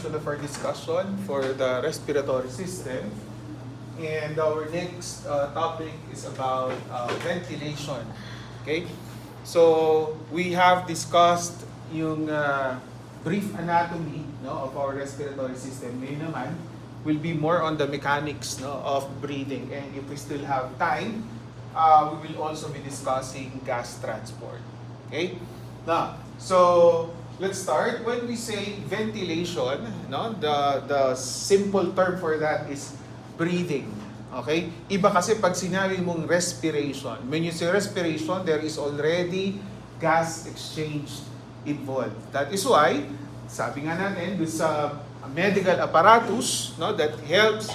continuation of our discussion for the respiratory system. And our next topic is about ventilation. Okay? So, we have discussed yung brief anatomy, no, of our respiratory system. Ngayon naman, will be more on the mechanics, no, of breathing. And if we still have time, we will also be discussing gas transport. Okay? Now, so let's start. When we say ventilation, no, the simple term for that is breathing. Okay? Iba kasi pag sinabi mong respiration. When you say respiration, there is already gas exchange involved. That is why, sabi nga natin, doon sa medical apparatus, no, that helps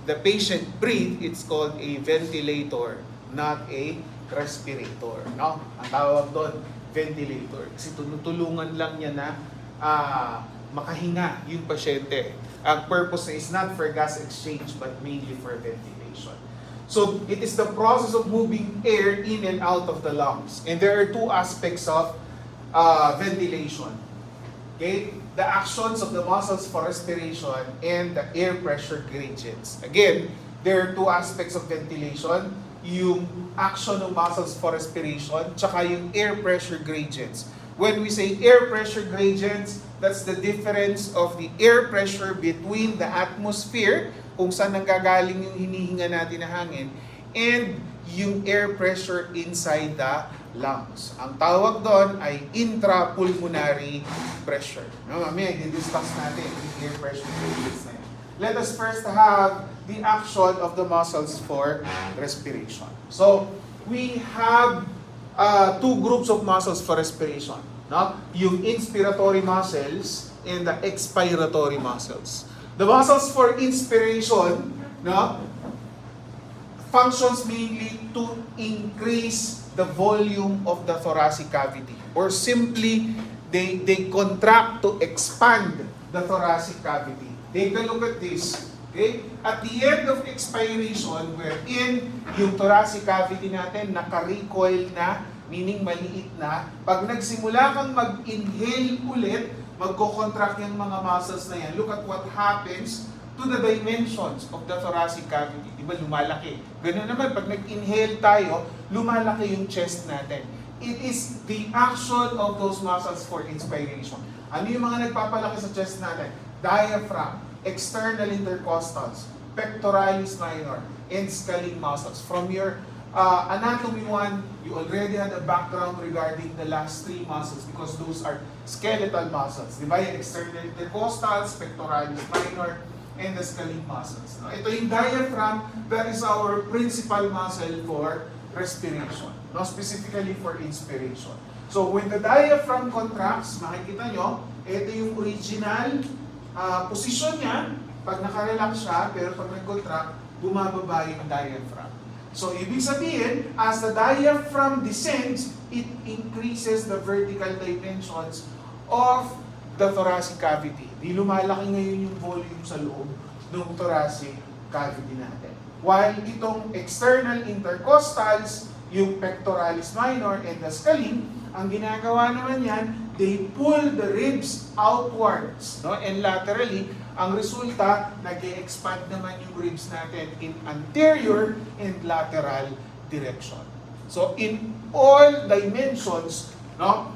the patient breathe, it's called a ventilator, not a respirator. No? Ang tawag doon, ventilator. Kasi tulungan lang niya na makahinga yung pasyente. Ang purpose is not for gas exchange but mainly for ventilation. So, it is the process of moving air in and out of the lungs. And there are two aspects of ventilation. Okay? The actions of the muscles for respiration and the air pressure gradients. Again, there are two aspects of ventilation. Yung action ng muscles for respiration, tsaka yung air pressure gradients. When we say air pressure gradients, that's the difference of the air pressure between the atmosphere, kung saan nanggagaling yung hinihinga natin na hangin, and yung air pressure inside the lungs. Ang tawag doon ay intrapulmonary pressure. No, mamaya, i-discuss natin yung air pressure gradients na yan. Let us first have the action of the muscles for respiration. So, we have two groups of muscles for respiration. No? Yung inspiratory muscles and the expiratory muscles. The muscles for inspiration, no, functions mainly to increase the volume of the thoracic cavity. Or simply, they contract to expand the thoracic cavity. Take a look at this. Okay? At the end of expiration, wherein yung thoracic cavity natin naka-recoil na, meaning maliit na, pag nagsimula kang mag-inhale ulit, magko-contract yung mga muscles na yan. Look at what happens to the dimensions of the thoracic cavity. Diba, lumalaki. Ganun naman, pag nag-inhale tayo, lumalaki yung chest natin. It is the action of those muscles for inspiration. Ano yung mga nagpapalaki sa chest natin? Diaphragm, external intercostals, pectoralis minor, and scalene muscles. From your anatomy 1, you already had a background regarding the last three muscles because those are skeletal muscles. Diba? Yung external intercostals, pectoralis minor, and the scalene muscles. No? Ito yung diaphragm, that is our principal muscle for respiration. No? Specifically for inspiration. So when the diaphragm contracts, makikita nyo, ito yung original position niya. Pag nakarelax siya, pero pag nag-contract, bumababa yung diaphragm. So, ibig sabihin, as the diaphragm descends, it increases the vertical dimensions of the thoracic cavity. Di lumalaki ngayon yung volume sa loob ng thoracic cavity natin. While itong external intercostals, yung pectoralis minor and the scalene, ang ginagawa naman yan, they pull the ribs outwards, no? And laterally, ang resulta, nag-expand naman yung ribs natin in anterior and lateral direction. So, in all dimensions, no,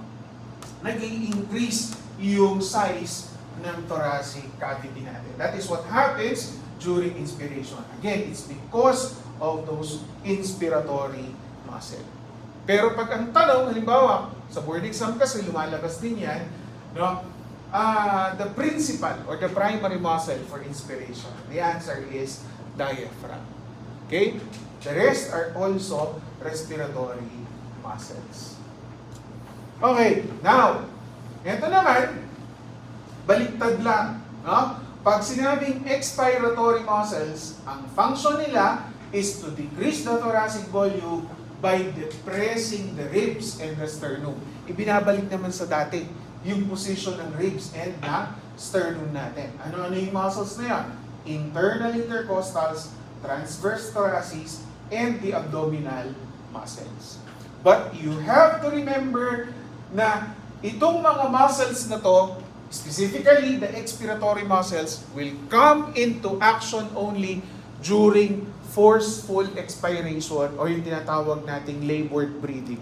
nag-increase yung size ng thoracic cavity natin. That is what happens during inspiration. Again, it's because of those inspiratory muscle. Pero pag ang tanong, halimbawa, sa board exam kasi lumalabas din yan, no? The principal or the primary muscle for inspiration, the answer is diaphragm. Okay? The rest are also respiratory muscles. Okay, now, ito naman, baliktad lang. No? Pag sinabing expiratory muscles, ang function nila is to decrease the thoracic volume by depressing the ribs and the sternum. Ibinabalik naman sa dati yung position ng ribs and na sternum natin. Ano-ano yung muscles na yan? Internal intercostals, transverse thoracic, and the abdominal muscles. But you have to remember na itong mga muscles na to, Specifically, the expiratory muscles will come into action only during forceful expiration o yung tinatawag nating labored breathing.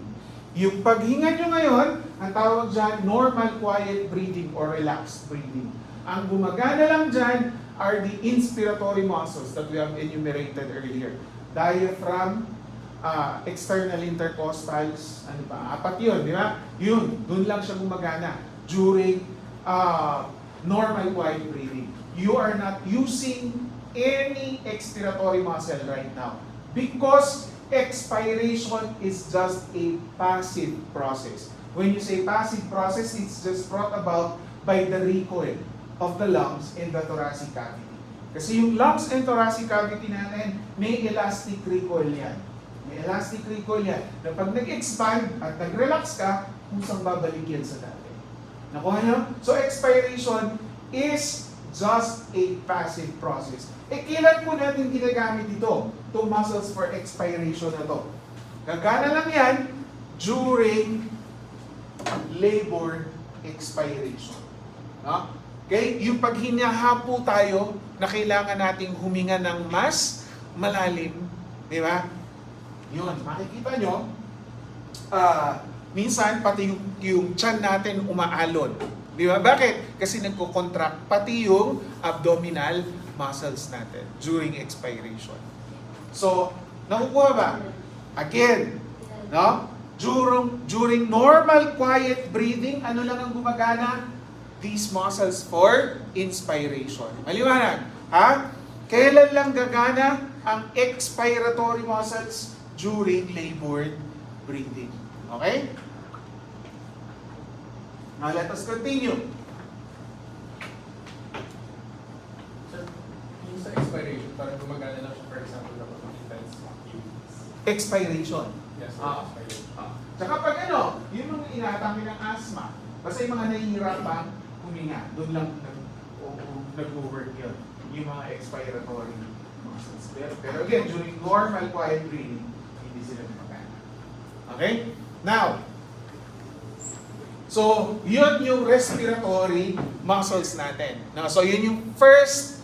Yung paghinga nyo ngayon, ang tawag dyan, normal quiet breathing or relaxed breathing. Ang gumagana lang dyan are the inspiratory muscles that we have enumerated earlier. Diaphragm, external intercostals, ano pa, 4 yun, di ba? Yun, dun lang siya gumagana during normal quiet breathing. You are not using any expiratory muscle right now because expiration is just a passive process. When you say passive process, it's just brought about by the recoil of the lungs and the thoracic cavity. Kasi yung lungs and thoracic cavity natin, may elastic recoil yan. May elastic recoil yan. Na pag nag-expand at nag-relax ka, kusang babalik yan sa dati. Nakuha nyo? So expiration is just a passive process. Kailan po natin ginagamit ito? Itong muscles for expiration na to. Gagana lang yan during labor expiration. No? Okay? Yung paghinyaha po tayo na kailangan nating huminga ng mas malalim. Di ba? Yun. Makikita nyo, minsan pati yung tiyan natin umaalon. Di ba? Bakit? Kasi nagko-contract pati yung abdominal muscles natin during expiration. So, nakukuha ba? Again, no? During normal quiet breathing, ano lang ang gumagana? These muscles for inspiration. Maliwanag, ha? Kailan lang gagana ang expiratory muscles? During labored breathing. Okay? Now, let us continue. Sir, yung sa expiration, parang gumagana lang siya, for example, kapag mag-intense activities. Expiration. Yes, sir, expiration. Tsaka pag ano, yung mga inatake ng asthma, basta yung mga nahihirapang huminga, doon lang nag-work yun. Yung mga expiratory muscles. Pero again, during normal quiet breathing, hindi sila gumagana. Okay? Now, so, yun yung respiratory muscles natin. No? So, yun yung first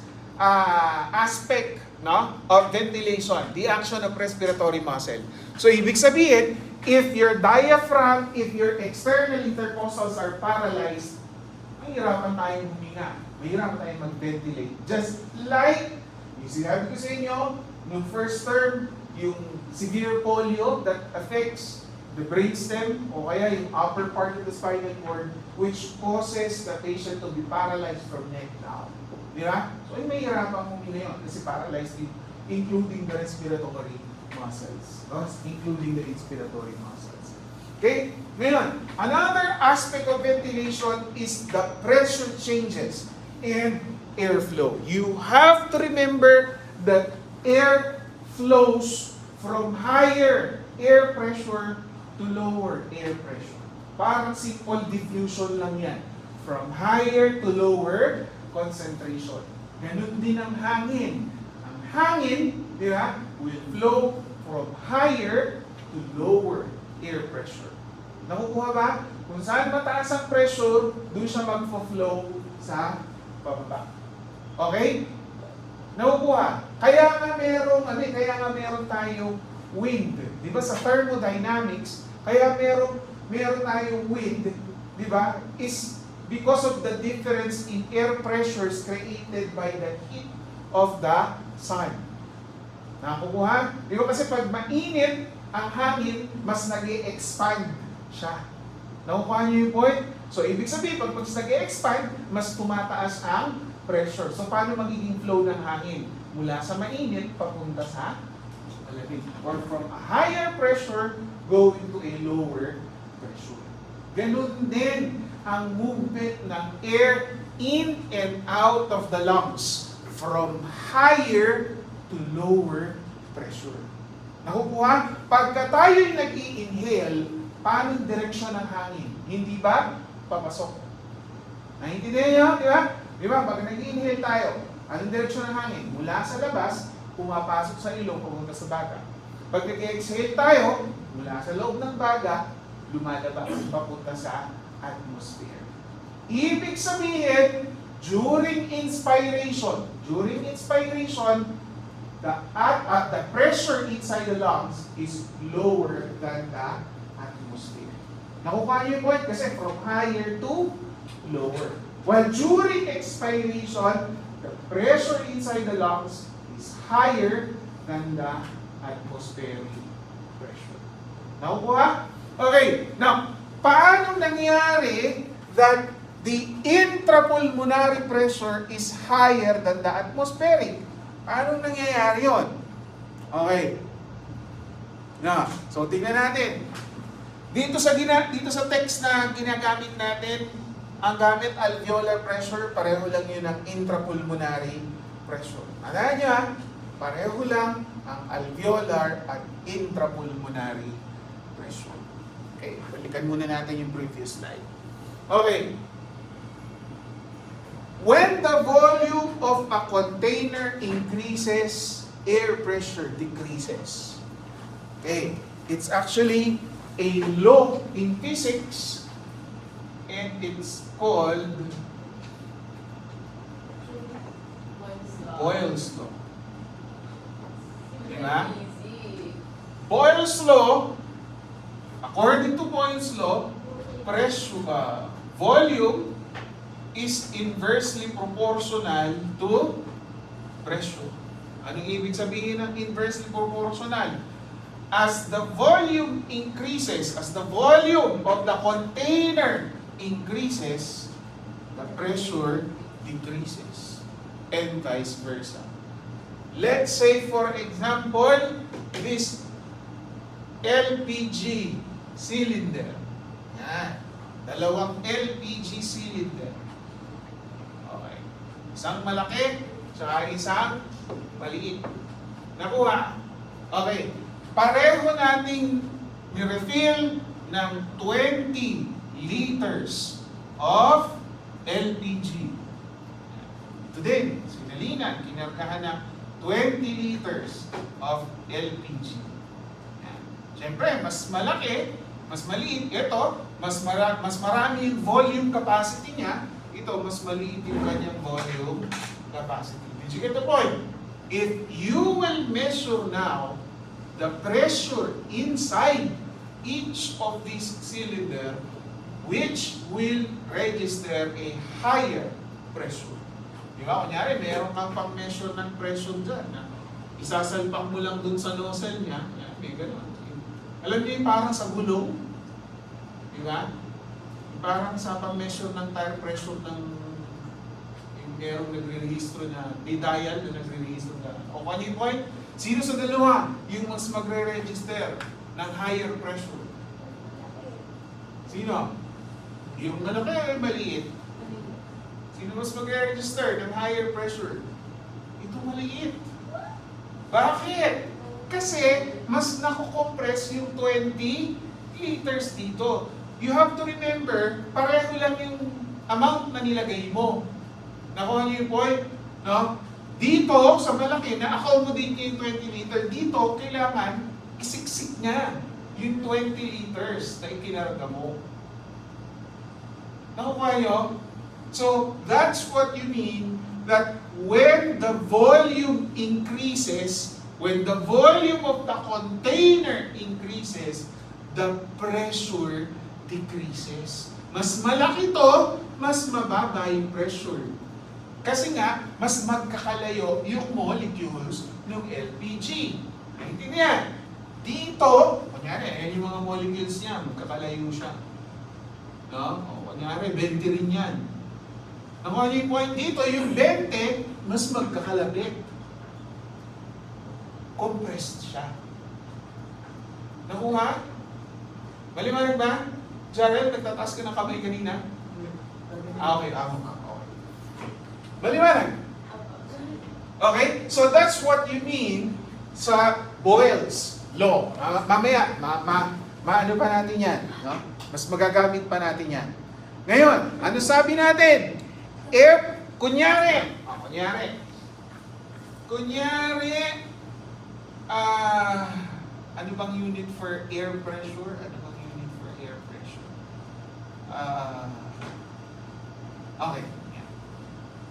aspect, no, of ventilation, the action of respiratory muscle. So, ibig sabihin, if your diaphragm, if your external intercostals are paralyzed, mahirapan tayong huminga. Mahirapan tayong mag-ventilate. Just like, yung sinabi ko sa inyo, nung first term, yung severe polio that affects the brainstem o kaya yung upper part of the spinal cord which causes the patient to be paralyzed from neck down. Di ba? So, ay mahirapan huminga yun kasi paralyzed din, including the respiratory muscles. No? Including the inspiratory muscles. Okay? Ngayon, another aspect of ventilation is the pressure changes and airflow. You have to remember that air flows from higher air pressure to lower air pressure. Parang simple diffusion lang yan. From higher to lower concentration. Ganun din ang hangin. Ang hangin, di ba, will flow from higher to lower air pressure. Nakukuha ba? Kung saan mataas ang pressure, doon siya mag-flow sa pababa. Okay? Nakukuha. Kaya nga meron tayong wind. Di ba sa thermodynamics, kaya meron tayong wind, di ba? Is because of the difference in air pressures created by the heat of the sun. Nakukuha? Di ba kasi pag mainit ang hangin, mas nag-e-expand siya. Nakukuha niyo yung point? So, ibig sabihin, pag nag-e-expand, mas tumataas ang pressure. So, paano magiging flow ng hangin? Mula sa mainit, papunta sa malamig. Or from a higher pressure, going to a lower pressure. Ganun din ang movement ng air in and out of the lungs from higher to lower pressure. Nakukuha? Pagka tayo'y nag-i-inhale, paano yung direksyon ng hangin? Hindi ba? Papasok. Naintindihan niyo? Di ba? Di ba? Pag nag-i-inhale tayo, anong direksyon ng hangin? Mula sa labas, pumapasok sa ilong, pumunta sa baga. Pag nag-exhale tayo, mula sa loob ng baga, lumalabas, papunta sa atmosphere. Ibig sabihin, during inspiration, the pressure inside the lungs is lower than the atmosphere. Nakukuha niyo yung point kasi from higher to lower. While during expiration, the pressure inside the lungs is higher than the atmospheric pressure. Nakukuha? Okay, now, paano nangyari that the intrapulmonary pressure is higher than the atmospheric? Paano nangyayari yun? Okay. Na, so tingnan natin. Dito sa text na ginagamit natin, ang gamit alveolar pressure, pareho lang yun ang intrapulmonary pressure. Tandaan nyo pareho lang ang alveolar at intrapulmonary pressure. Okay, balikan muna natin yung previous slide. Okay. When the volume of a container increases, air pressure decreases. Okay, it's actually a law in physics and it's called Boyle's law. Diba? Boyle's law, according to Boyle's law, volume is inversely proportional to pressure. Anong ibig sabihin ng inversely proportional? As the volume increases, as the volume of the container increases, the pressure decreases, and vice versa. Let's say, for example, this LPG cylinder. Yan. Dalawang LPG cylinder. Okay. Isang malaki, tsaka isang maliit. Nakuha? Okay. Pareho nating ni-refill ng 20 liters of LPG. Ito din, sinalinan, kinargahan ng 20 liters of LPG. Siyempre, mas malaki, mas maliit. Ito, mas marami yung volume capacity niya. Ito, mas maliit yung kanyang volume capacity. Did you get the point? If you will measure now the pressure inside each of these cylinder, which will register a higher pressure. Di ba? Kunyari, meron kang pang-measure ng pressure dyan. Isasalpak mo lang dun sa nozzle niya. Yan, may gano'n. Alam niyo yung parang sa gulong? Di ba? Parang sa pang-measure ng tire pressure ng yung merong nagre-registro na, may dial na nagre-registro na. O ano yung point? Sino sa dalawa yung mas magre-register ng higher pressure? Sino? Yung malaki o maliit? Sino mas magre-register ng higher pressure? Ito maliit. Bakit? Kasi mas nakukompress yung 20 liters dito. You have to remember, pareho lang yung amount na nilagay mo. Nakuha niyo yung point? No? Dito, sa malaki, na-accommodate niya yung 20 liter. Dito, kailangan isiksik niya yung 20 liters na ikinarga mo. Nakuha niyo? So, that's what you mean that when the volume increases, when the volume of the container increases, the pressure decreases. Mas malaki to, mas mababa yung pressure. Kasi nga, mas magkakalayo yung molecules ng LPG. Naintindihan? Dito, kunyari, ayan yung mga molecules niya, magkakalayo siya. No? O, kunyari, 20 rin yan. Nakuha niyo yung point dito, yung 20, mas magkakalapit. Compressed siya. Nakuha? Maliwanag ba? Jarel, nagtataas ka ng kamay kanina? Okay, okay. Maliwanag? Okay? So that's what you mean sa Boyle's law. Mamaya, maano pa natin yan. No? Mas magagamit pa natin yan. Ngayon, ano sabi natin? Kunyari, ano bang unit for air pressure? Ano bang unit for air pressure? Okay. Yan.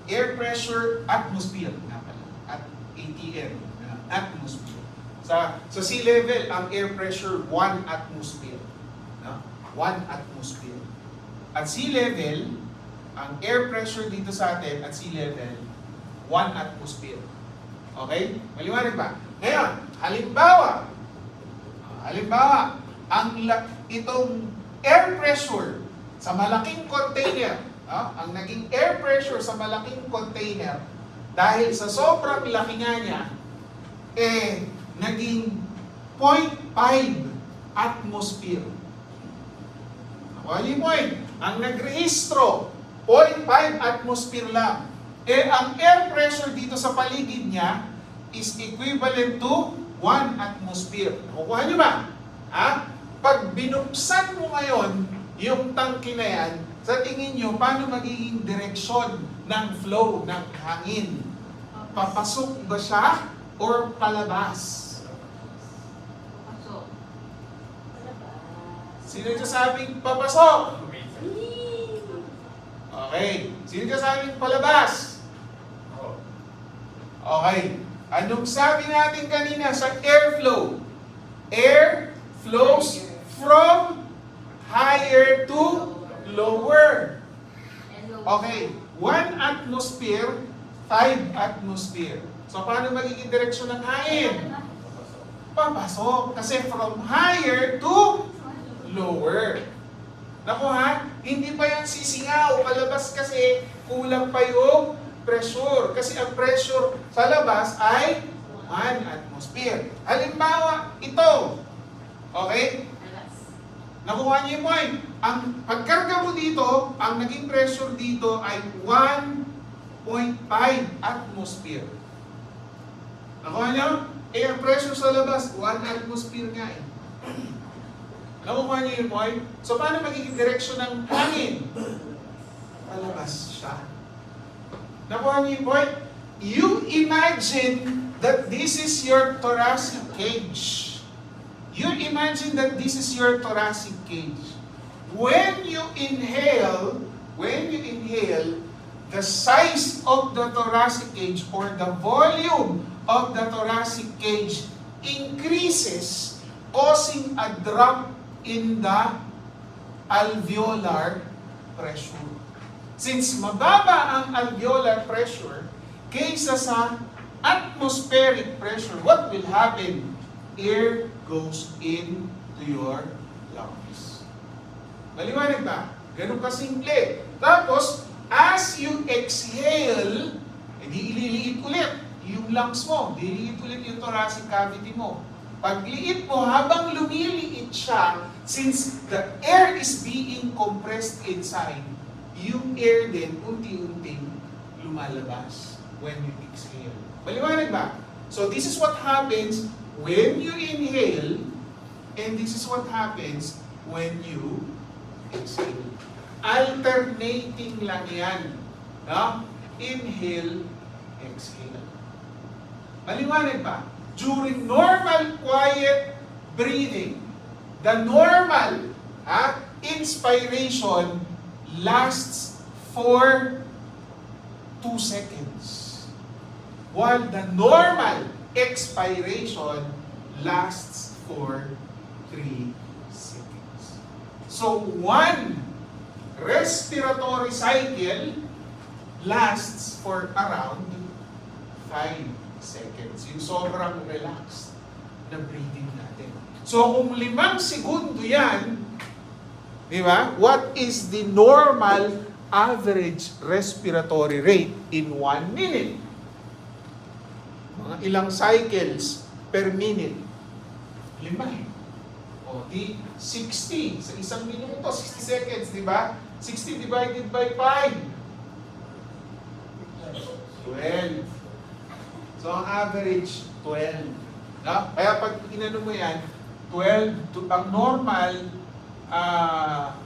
Air pressure, atmosphere nga pala. At ATM, atmosphere. Sa sea level, ang air pressure 1 atmosphere. No? 1 atmosphere. At sea level, ang air pressure dito sa atin at sea level, 1 atmosphere. Okay? Maliwanag ba? Ngayon, halimbawa, itong air pressure sa malaking container, ang naging air pressure sa malaking container, dahil sa sobrang laki nga niya, naging 0.5 atmosphere. Nakuha niyo yung point? Ang nagrehistro, 0.5 atmosphere lang. Ang air pressure dito sa paligid niya is equivalent to 1 atmosphere. Nakukuha niyo ba? Pag binuksan mo ngayon yung tangke na yan, sa tingin niyo, paano magiging direksyon ng flow ng hangin? Papasok ba siya or palabas? Pasok. Sino sabing papasok? Okay, sir. Okay. Sino sabing palabas? Oo. Okay. Anong sabi natin kanina sa airflow? Air flows from higher to lower. Okay. 1 atmosphere, 5 atmosphere. So, paano magiging direksyon ng hangin? Papasok. Kasi from higher to lower. Naku ha, hindi pa yan sisingaw. Palabas kasi kulang pa yung pressure. Kasi ang pressure sa labas ay 1 atmosphere. Halimbawa, ito. Okay? Nakuha niyo yung point. Ang pagkarga mo dito, ang naging pressure dito ay 1.5 atmosphere. Nakuha niyo? Air pressure sa labas, 1 atmosphere nga eh. Nakuha niyo yung point? So, paano magiging direksyon ng hangin? Palabas siya. Nakuha niyo yung point? You imagine that this is your thoracic cage. You imagine that this is your thoracic cage. When you inhale, the size of the thoracic cage or the volume of the thoracic cage increases, causing a drop in the alveolar pressure. Since mababa ang alveolar pressure kaysa sa atmospheric pressure, what will happen? Air goes into your lungs. Maliwanag ba? Ganun kasimple. Tapos, as you exhale, edi ililiit ulit yung lungs mo. Dililiit ulit yung thoracic cavity mo. Pagliit mo, habang lumiliit siya, since the air is being compressed inside, yung air din unti-unting lumalabas when you exhale. Maliwanag ba? So this is what happens when you inhale, and this is what happens when you exhale. Alternating lang yan. No? Inhale, exhale. Maliwanag ba? During normal, quiet breathing, the normal inspiration lasts for 2 seconds. While the normal expiration lasts for 3 seconds. So, 1 respiratory cycle lasts for around 5 seconds. Yung sobrang relaxed na breathing natin. So, kung 5 segundo yan, di ba? What is the normal average respiratory rate in 1 minute? Mga ilang cycles per minute? 5. O di 60 sa isang minuto, 60 seconds, di ba? 60 divided by 5. 12. So ang average 12. No? Kaya pag inano mo yan, 12 to ang normal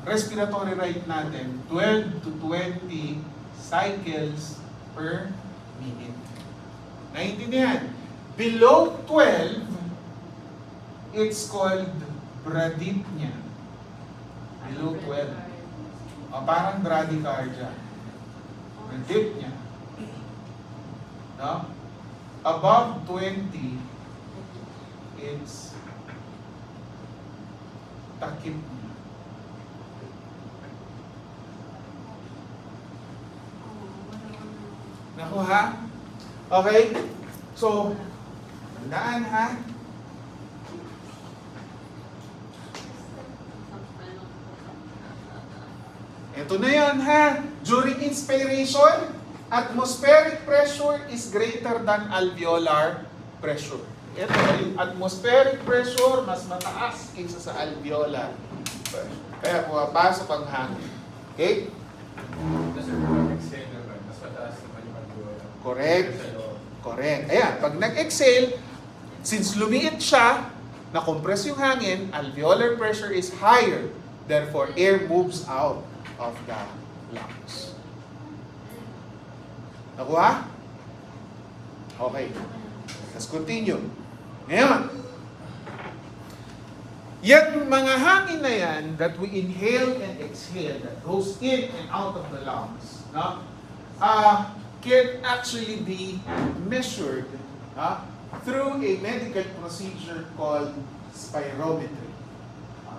respiratory rate natin, 12 to 20 cycles per minute. Naiintindihan? Below 12, it's called bradypnea. Below 12. Parang bradycardia. ang dip niya, no? Above 20, it's takip niya. Naku ha? Okay? So, tandaan ha? Ito na yan ha. During inspiration, atmospheric pressure is greater than alveolar pressure. Ito yung atmospheric pressure, mas mataas kaysa sa alveolar pressure. Kaya pumapasok ang hangin. Okay? Kasi kung exhale naman, mas mataas naman yung alveolar. Correct. Sa loob. Correct. Ayan, pag nag-exhale, since lumiit siya, na-compress yung hangin, alveolar pressure is higher. Therefore, air moves out of the lungs. Nakuha? Okay. Let's continue. Ngayon, yan mga hangin na yan that we inhale and exhale, that goes in and out of the lungs, no? Can actually be measured through a medical procedure called spirometry.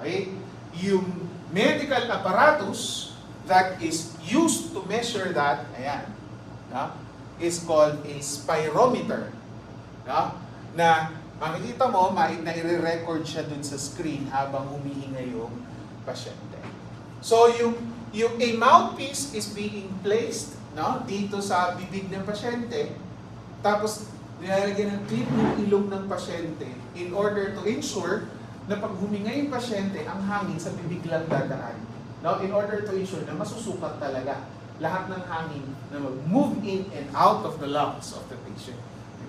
Okay? Yung medical apparatus that is used to measure that, ayan, is called a spirometer. Na makikita mo, na-record siya dun sa screen habang humihinga yung pasyente. So, yung a mouthpiece is being placed dito sa bibig ng pasyente, tapos nilalagyan ng clip ng ilong ng pasyente in order to ensure na pag huminga yung pasyente, ang hangin sa bibig lang dadaan. In order to ensure na masusukat talaga lahat ng hangin na mag-move in and out of the lungs of the patient.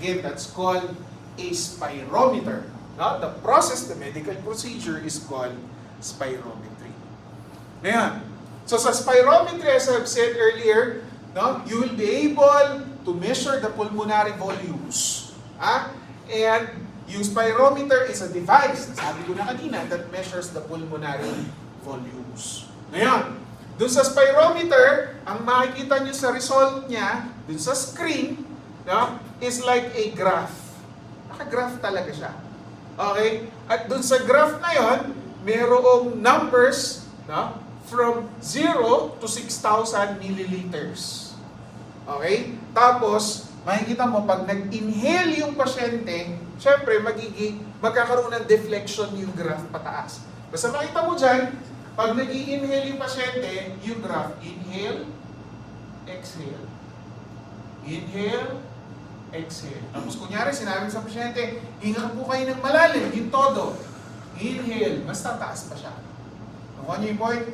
Again, that's called a spirometer. The process, the medical procedure is called spirometry. Ngayon, so sa spirometry, as I've said earlier, you will be able to measure the pulmonary volumes. And yung spirometer is a device, sabi ko na kanina, that measures the pulmonary volumes. Ngayon, dun sa spirometer, ang makikita nyo sa result niya, dun sa screen, is like a graph. Naka-graph talaga siya. Okay? At dun sa graph na yon, mayroong numbers from 0 to 6,000 milliliters. Okay? Tapos, makikita mo, pag nag-inhale yung pasyente, syempre, magkakaroon ng deflection yung graph pataas. Basta makita mo dyan, pag nag-i-inhale yung pasyente, yung graph, inhale, exhale. Inhale, exhale. Tapos kunyari, sinabi sa pasyente, hinga po kayo ng malalim, yung todo. Inhale, mas tataas pa siya. Nakuha niyo yung point?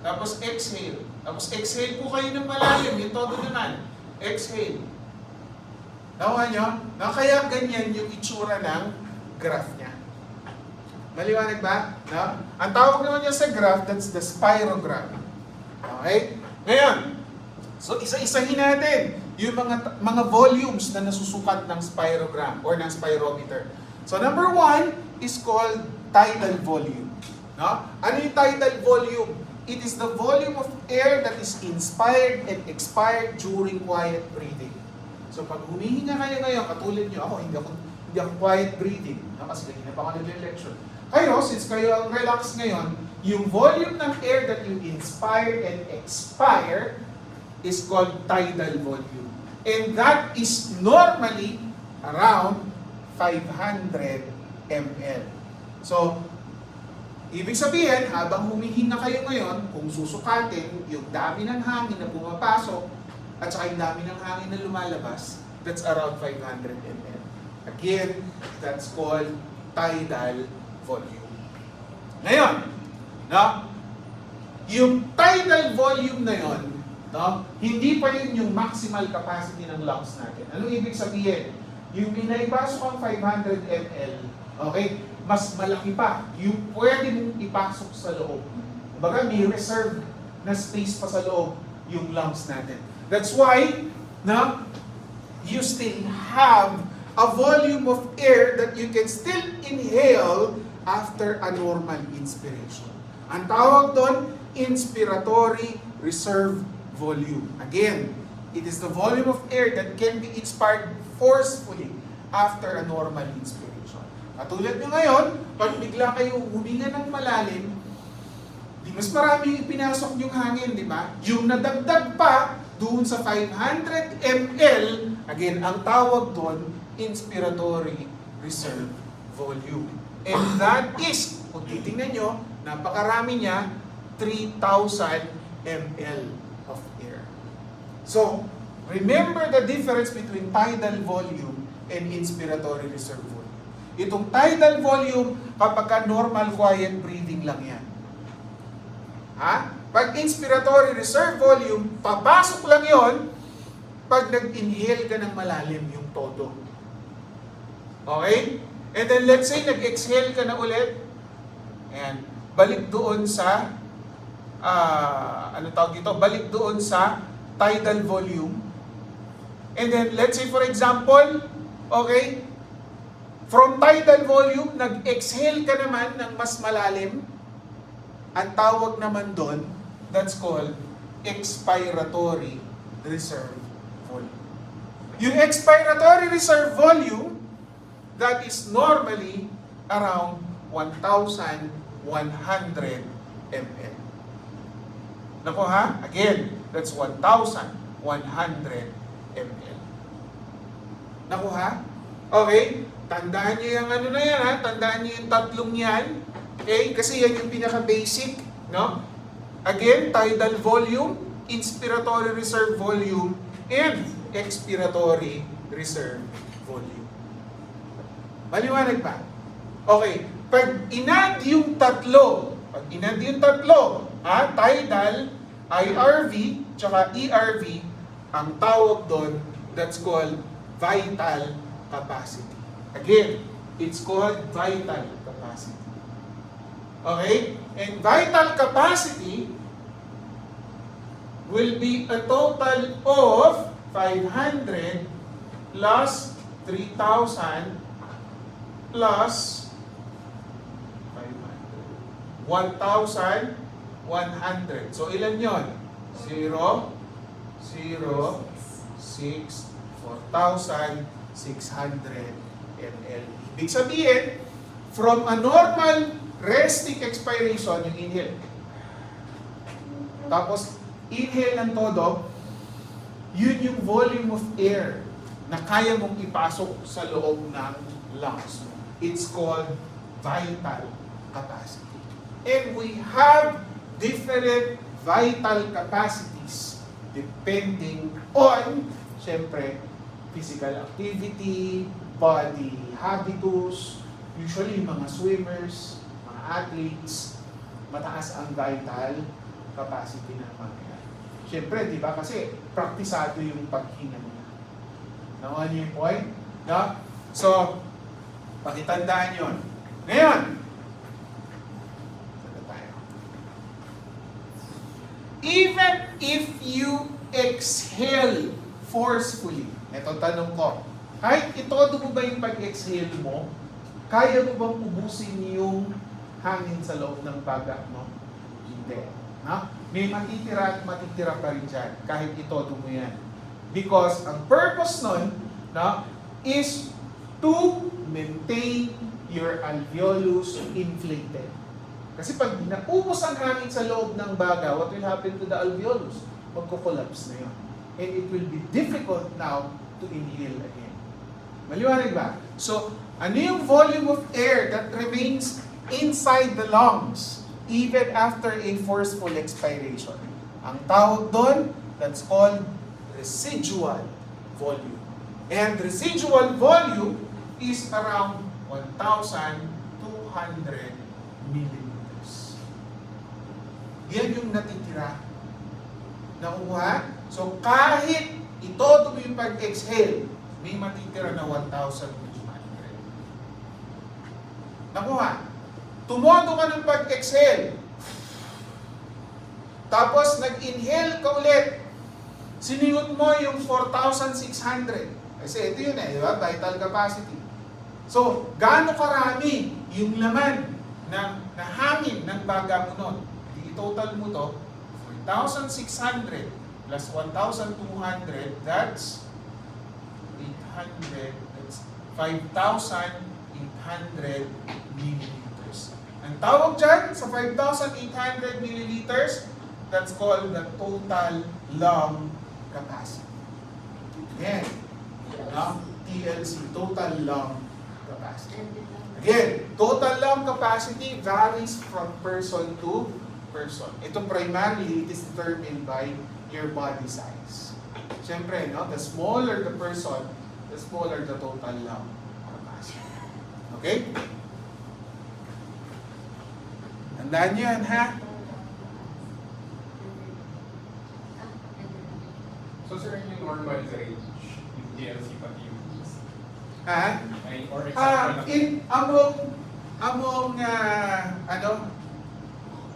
Tapos exhale. Tapos exhale po kayo ng malalim, yung todo naman. Exhale. Nakuha niyo? Kaya ganyan yung itsura ng graph niya. Maliwanag ba? Ang tawag naman niya sa graph, that's the spirogram. Okay? Ngayon, so isa-isahin natin yung mga volumes na nasusukat ng spirogram or ng spirometer. So number 1 is called tidal volume. Ano yung tidal volume? It is the volume of air that is inspired and expired during quiet breathing. So pag humihinga kayo ngayon, katulad nyo, hindi ako quiet breathing. Kasi ganyan na pa ako nag-lecture. Kayo, since kayo ang relax ngayon, yung volume ng air that you inspire and expire is called tidal volume. And that is normally around 500 ml. So, ibig sabihin, habang humihinga kayo ngayon, kung susukatin yung dami ng hangin na pumapasok at saka yung dami ng hangin na lumalabas, that's around 500 ml. Again, that's called tidal volume. Ngayon, yung tidal volume na yon, hindi pa yun yung maximal capacity ng lungs natin. Anong ibig sabihin? Yung pinaipasok ang 500 ml, okay, mas malaki pa. Yung pwede mong ipasok sa loob. Kumbaga, may reserve na space pa sa loob yung lungs natin. That's why, you still have a volume of air that you can still inhale after a normal inspiration. Ang tawag doon, inspiratory reserve volume. Again, it is the volume of air that can be inspired forcefully after a normal inspiration. Katulad nyo ngayon, pag bigla kayo huminga ng malalim, di mas marami yung pinasok yung hangin, di ba? Yung nadagdag pa doon sa 500 ml, again, ang tawag doon, inspiratory reserve volume. And that is, kung titingnan nyo, napakarami niya, 3,000 ml of air. So, remember the difference between tidal volume and inspiratory reserve volume. Itong tidal volume, kapag ka normal quiet breathing lang yan. Ha? Pag inspiratory reserve volume, papasok lang yon pag nag-inhale ka ng malalim yung todo. Okay? And then let's say nag-exhale ka na ulit. Ayan. Balik doon sa balik doon sa tidal volume. And then let's say for example, okay, from tidal volume, nag-exhale ka naman ng mas malalim. Ang tawag naman doon, that's called expiratory reserve volume. Yung expiratory reserve volume, that is normally around 1,100 ml. Nako ha? Again, that's 1,100 ml. Nako ha? Okay? Tandaan niyo yung ano na yan ha? Tandaan niyo yung tatlong yan. Okay? Kasi yan yung pinaka-basic. No? Again, tidal volume, inspiratory reserve volume, and expiratory reserve volume. Maliwanag ba? Okay. Pag inad yung tatlo, tidal, IRV, tsaka ERV, ang tawag doon, that's called vital capacity. Again, it's called vital capacity. Okay? And vital capacity will be a total of 500 plus 3,000 plus 500. 1,100. So, ilan yon? 0, 0, 6, 4,600 ml. Ibig sabihin, from a normal resting expiration, yung inhale. Tapos, inhale ng todo, yun yung volume of air na kaya mong ipasok sa loob ng lungs mo. It's called vital capacity. And we have different vital capacities depending on, syempre, physical activity, body habitus, usually mga swimmers, mga athletes, mataas ang vital capacity ng mga yan. Syempre, di ba? Kasi praktisado yung paghinga nila. Nakuha niyo yung point? No? So, pakitandaan yun. Ngayon, even if you exhale forcefully, eto tanong ko, kahit itodo mo ba yung pag-exhale mo, kaya mo bang ubusin yung hangin sa loob ng baga mo? Hindi. No? May matitira at matitira pa rin dyan, kahit itodo mo yan. Because ang purpose nun, no, is to maintain your alveolus inflated. Kasi pag naubos ang hangin sa loob ng baga, what will happen to the alveolus? Magko-collapse na yun. And it will be difficult now to inhale again. Maliwanag ba? So, ano yung volume of air that remains inside the lungs even after a forceful expiration? Ang tawag doon, that's called residual volume. And residual volume is around 1,200 milliliters. Yan yung natitira. Nakuha? So kahit itodo mo yung pag-exhale, may matitira na 1,200. Nakuha? Tumodo ka ng pag-exhale. Tapos nag-inhale ka ulit. Siniyot mo yung 4,600. Kasi ito yun di ba? Vital capacity. So, gaano karami yung laman ng hangin ng baga mo nun? I-total mo to, 4,600 plus 1,200, that's 800, that's 5,800 milliliters. Ang tawag dyan sa 5,800 milliliters, that's called the total lung capacity. Again, TLC, total lung capacity. Again, total lung capacity varies from person to person. Ito primarily, it is determined by your body size. Siyempre, no? The smaller the person, the smaller the total lung capacity. Okay? Tandaan nyo yan, ha? So sir, yung normal range, yung TLC pati yung Ha? ay, or example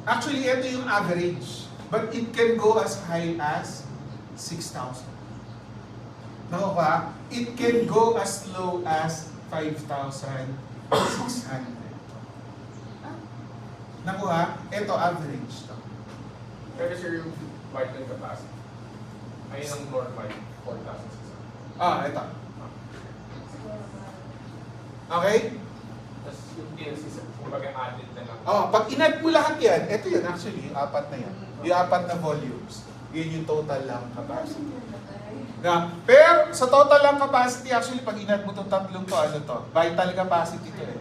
Actually, ito yung average. But it can go as high as 6,000. Nako ba? It can go as low as 5,600. Nako ha? Ito average to. pero sir, yung vital capacity, ay ang normal, 4,600. Ito. Okay? Tapos yung TLC, sir, kumbaga added na lang. Pag in-add mo lahat yan, ito yun actually, yung apat na yan. Yung apat na volumes. Yun yung total lung capacity. Pero sa total lung capacity, actually, pag in-add mo itong tatlong to, ano to? Vital capacity to eh.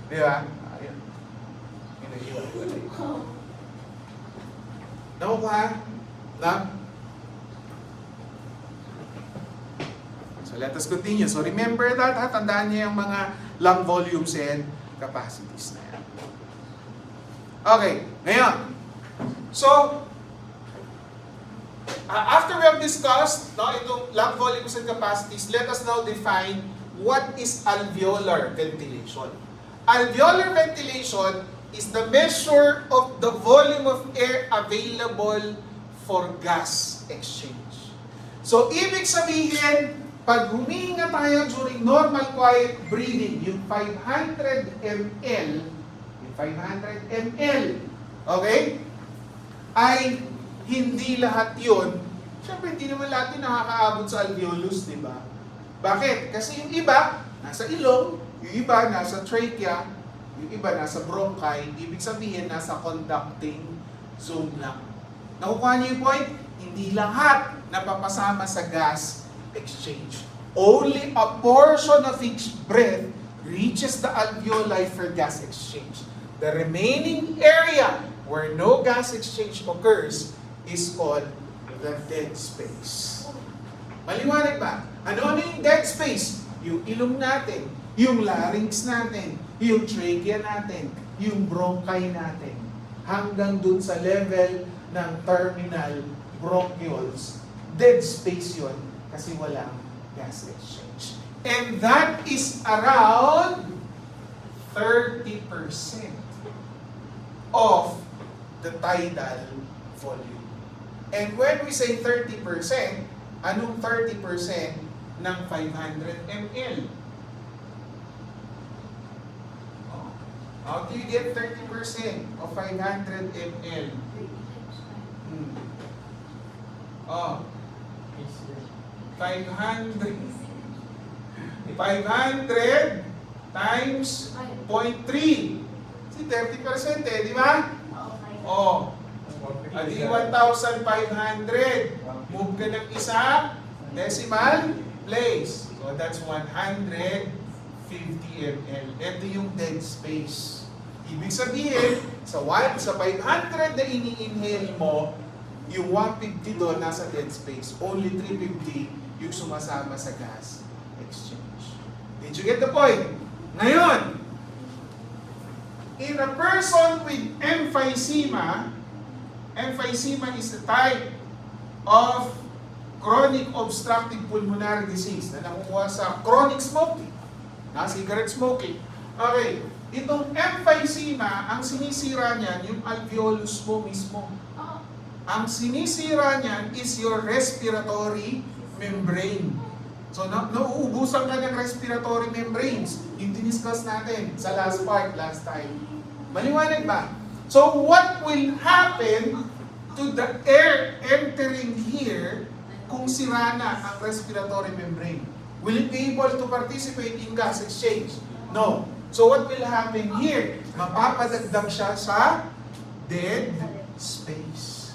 Di ba? Ayan. Hinahiwa-hiwalay. Nakuha? Na? So let us continue. So remember that, ha? Tandaan niyo yung mga lung volumes and capacities na yan. Okay, ngayon. So, after we have discussed itong lung volumes and capacities, let us now define what is alveolar ventilation. Alveolar ventilation is the measure of the volume of air available for gas exchange. So, ibig sabihin, pag huminga tayo during normal quiet breathing, yung 500 ml, okay, ay hindi lahat yun. Siyempre, hindi naman lahat yun nakakaabot sa alveolus, di ba? Bakit? Kasi yung iba, nasa ilong, yung iba, nasa trachea, yung iba, nasa bronchi, ibig sabihin, nasa conducting zone lang. Nakukuha niyo yung point? Hindi lahat napapasama sa gas exchange. Only a portion of each breath reaches the alveoli for gas exchange. The remaining area where no gas exchange occurs is called the dead space. Maliwanag ba? Ano yung dead space? Yung ilong natin, yung larynx natin, yung trachea natin, yung bronchi natin. Hanggang dun sa level ng terminal bronchioles. Dead space yun kasi walang gas exchange. And that is around 30% of the tidal volume. And when we say 30%, anong 30% ng 500 ml? How do you get 30% of 500 ml? 500 times 0.3. Si 30% di ba? Adi 1,500. Move ka ng isa decimal place. So that's 150 ml. Ito yung dead space. Ibig sabihin, sa 500 na ini-inhale mo, yung 150 doon nasa dead space. Only 350 yung sumasama sa gas exchange. Did you get the point? Ngayon, in a person with emphysema is a type of chronic obstructive pulmonary disease na nakukuha sa chronic smoking, cigarette smoking. Okay, itong emphysema, ang sinisira niyan, yung alveolus mo mismo. Ang sinisira niyan is your respiratory membrane. So, nauubusan ka ng respiratory membranes. Yung diniscuss natin sa last time. Maliwanag ba? So, what will happen to the air entering here kung sira na ang respiratory membrane? Will it be able to participate in gas exchange? No. So what will happen here? Mapapadagdag siya sa dead space.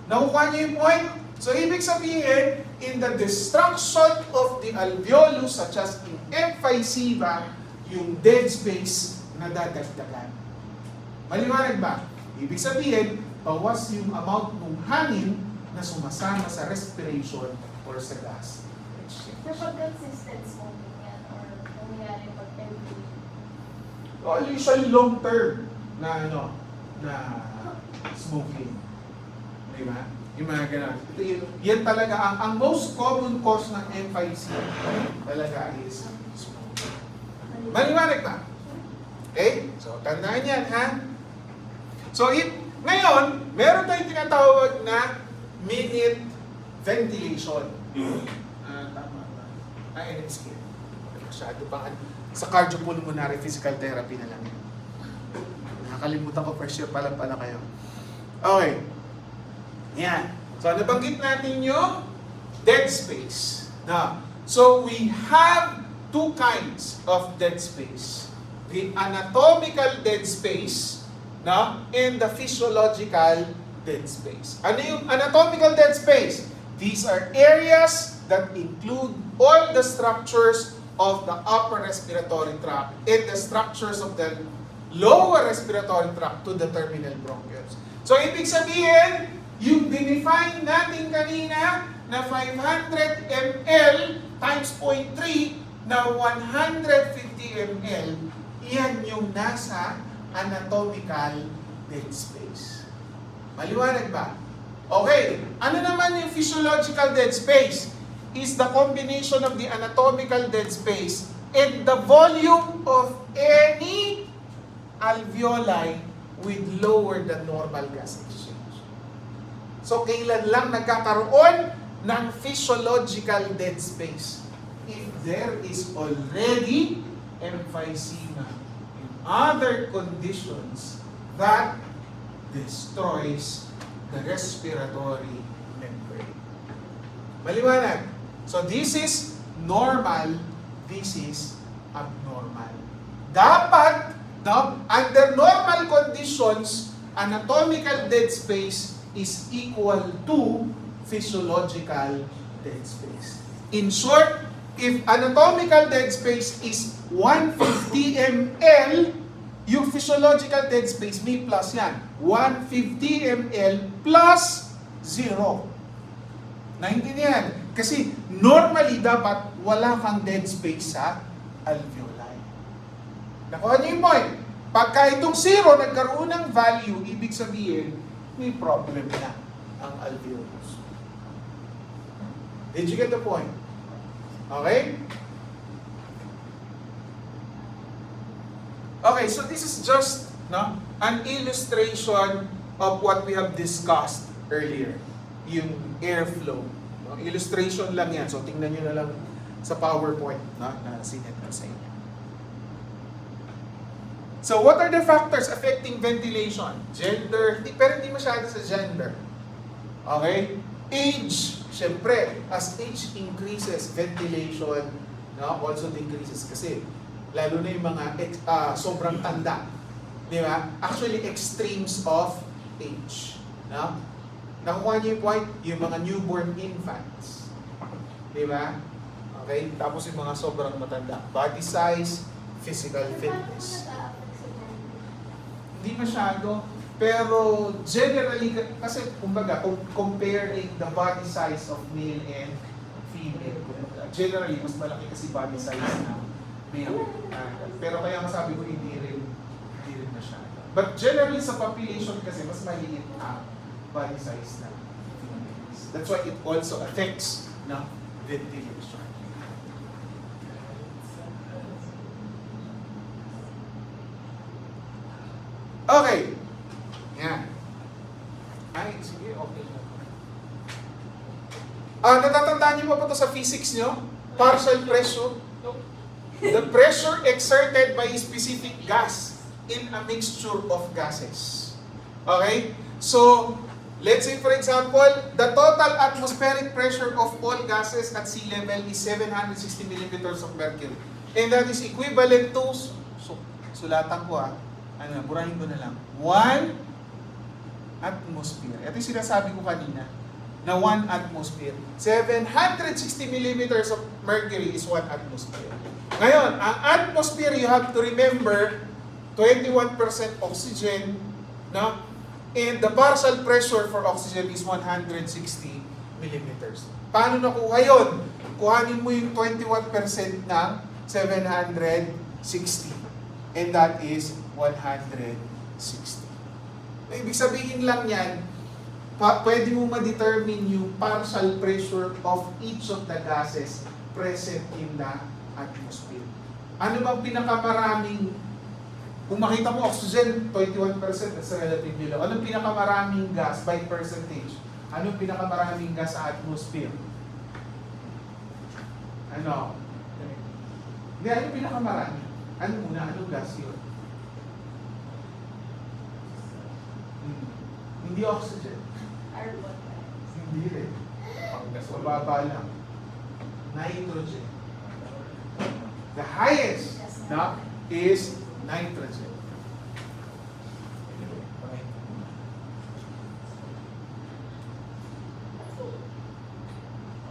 Nakukuha niyo yung point? So ibig sabihin, in the destruction of the alveolus, such as in emphysema, yung dead space nadadagdagan. Maliwanag ba? Ibig sabihin, bawas yung amount ng hangin na sumasama sa respiration or sa gas exchange. Kapag consistent smoking yan, or nangyayari pag every Usually long term na smoking. Di ba? Yung mga ganun. Yan talaga, ang most common cause ng emphysema talaga is smoking. Maliwanag ba? Okay? So, tandaan yan, ha? So, ngayon, meron tayong tinatawag na minute ventilation. Tama ba? NSK. Masyado pa. Sa cardiopulmonary physical therapy na lang yun. Nakalimutan ko, first year pala kayo. Okay. Yan. So, nabanggit natin yung dead space. Now, so we have two kinds of dead space. The anatomical dead space, and the physiological dead space. Ano yung anatomical dead space? These are areas that include all the structures of the upper respiratory tract and the structures of the lower respiratory tract to the terminal bronchioles. So, ibig sabihin, yung dinefine natin kanina na 500 ml times 0.3 na 150 ml, yan yung nasa anatomical dead space. Maliwanag ba? Okay, ano naman yung physiological dead space? Is the combination of the anatomical dead space and the volume of any alveoli with lower than normal gas exchange. So, kailan lang nagkakaroon ng physiological dead space? If there is already emphysema and other conditions that destroys the respiratory membrane. Maliwanag? So, this is normal, this is abnormal. Dapat, under normal conditions, anatomical dead space is equal to physiological dead space. In short, if anatomical dead space is 150 ml, yung physiological dead space, may plus yan. 150 ml plus 0. Naintindihan? Kasi normally dapat wala kang dead space sa alveoli. Nakuha niyo yung point? Pagka itong 0 nagkaroon ng value, ibig sabihin, may problem na ang alveolus. Did you get the point? Okay? Okay, so this is just an illustration of what we have discussed earlier. Yung airflow. Illustration lang yan. So, tingnan nyo na lang sa PowerPoint na sinet na sa inyo. So, what are the factors affecting ventilation? Gender, pero hindi masyado sa gender. Okay? Age, syempre, as age increases, ventilation also decreases kasi lalo na yung mga sobrang tanda. Di ba? Actually, extremes of age. Nakuha niyo yung point? Yung mga newborn infants. Di ba? Okay? Tapos yung mga sobrang matanda. Body size, physical fitness. Hindi masyado. Pero generally, kasi kumbaga, comparing the body size of male and female, generally, mas malaki kasi body size na male. Pero kaya masabi ko, hindi rin masyado. But generally, sa population kasi, mas maliit ang body size na females. That's why it also affects ventilation. Okay. Yan. Ay, sige, okay na. Natatandaan niyo pa ito sa physics niyo? Partial pressure. The pressure exerted by a specific gas in a mixture of gases. Okay? So, Let's say, for example, the total atmospheric pressure of all gases at sea level is 760 millimeters of mercury. And that is equivalent to, sulatan ko burahin ko na lang, 1 atmosphere. Ito yung sinasabi ko kanina, na 1 atmosphere. 760 millimeters of mercury is 1 atmosphere. Ngayon, ang atmosphere, you have to remember, 21% oxygen, no? And the partial pressure for oxygen is 160 millimeters. Paano nakuha yun? Kuhanin mo yung 21% ng 760. And that is 160. Ibig sabihin lang yan, pwede mo ma-determine yung partial pressure of each of the gases present in the atmosphere. Ano bang pinakamaraming, kung makita mo oxygen, 21%, that's relatively low. Anong pinakamaraming gas by percentage? Anong pinakamaraming gas sa atmosphere? Ano? Hindi, anong pinakamarami? Ano muna? Anong gas yun? Hindi oxygen. Carbon. Hindi rin. Panggas wala. Mababa lang. Nitrogen. The highest is nitrogen.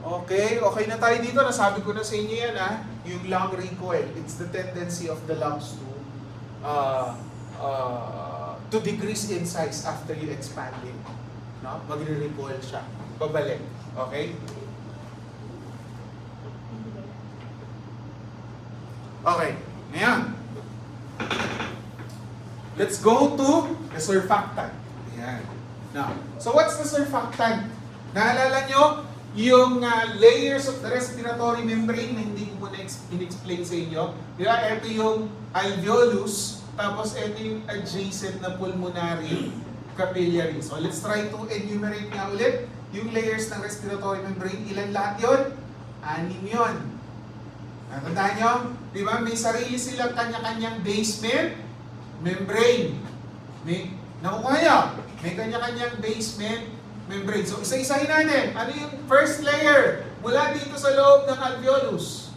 Okay na tayo dito. Nasabi ko na sa inyo yan, yung lung recoil. It's the tendency of the lungs to decrease in size after you expand it. No? Magre-recoil siya. Babalik. Okay? Okay. Ngayon. Let's go to the surfactant. Ayan. Now, so what's the surfactant? Naalala nyo, yung layers of the respiratory membrane na hindi ko muna in-explain sa inyo. Diba? Ito yung alveolus, tapos ito yung adjacent na pulmonary capillary. So let's try to enumerate nga ulit yung layers ng respiratory membrane. Ilan lahat yun? 6 yun. Natandaan nyo? Diba? May sarili silang kanya-kanyang basement membrane. Nakukuha nyo? May kanya-kanyang basement membrane. So, isa-isahin natin. Ano yung first layer? Mula dito sa loob ng alveolus.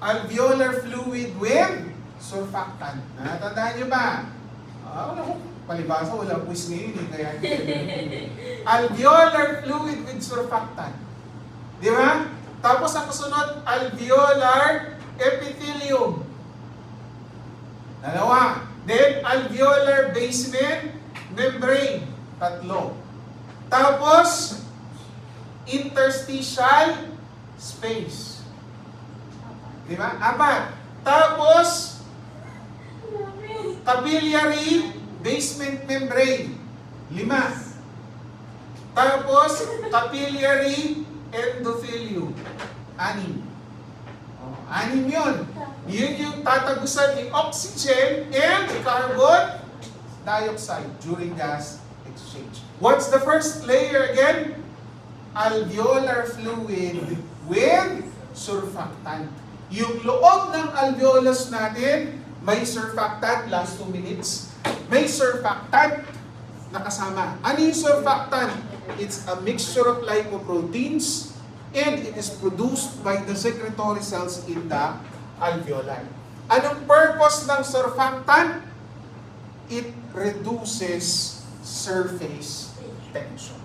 Alveolar fluid with surfactant. Natandaan nyo ba? Palibasa, walang quiz ngayon. Kaya alveolar fluid with surfactant. Di ba? Tapos ang kasunod, alveolar epithelium. Dalawa. Then, alveolar basement membrane. 3. Tapos, interstitial space. Di ba? 4. Tapos, capillary basement membrane. 5. Tapos, capillary endothelium. 6. 6 yun. Yun yung tatagusan ni oxygen and carbon dioxide during gas exchange. What's the first layer again? Alveolar fluid with surfactant. Yung loob ng alveolus natin, may surfactant, last 2 minutes, may surfactant na kasama. Ano yung surfactant? It's a mixture of lipoproteins and it is produced by the secretory cells in the alveoli. Anong purpose ng surfactant? It reduces surface tension.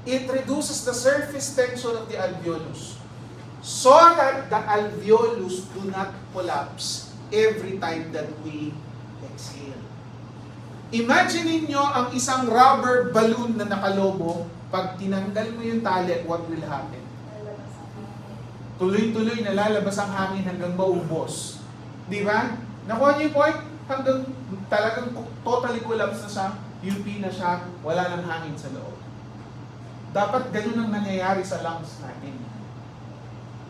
It reduces the surface tension of the alveolus so that the alveolus do not collapse every time that we exhale. Imagine niyo ang isang rubber balloon na nakalobo, pag tinanggal mo yung tali, what will happen? Tuloy-tuloy nalalabas ang hangin hanggang maubos. Di ba? Nakuha niyo yung point? Hanggang talagang totally collapse na siya, UP na siya, wala nang hangin sa loob. Dapat ganun ang nangyayari sa lungs natin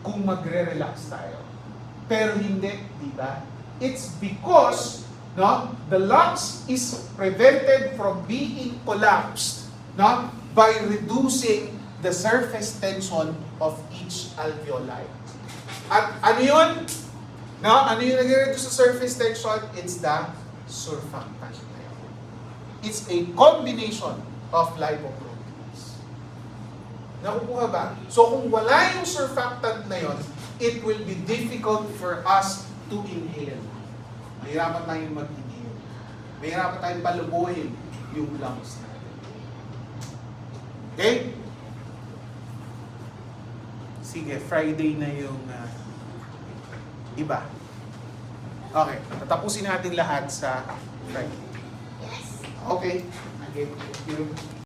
kung magre-relax tayo. Pero hindi, di ba? It's because the lungs is prevented from being collapsed by reducing the surface tension of each alveoli. At ano yun? Ano yung nag-reduce sa surface tension? It's the surfactant. It's a combination of lipoproteins. Nakukuha ba? So kung wala yung surfactant na yon, it will be difficult for us to inhale. Mahirapan tayong mag-inhale. Mahirapan tayong palubuhin yung lungs natin. Okay? Sige, Friday na yung iba. Okay, tatapusin natin lahat sa Friday. Yes. Okay. Okay. Thank you.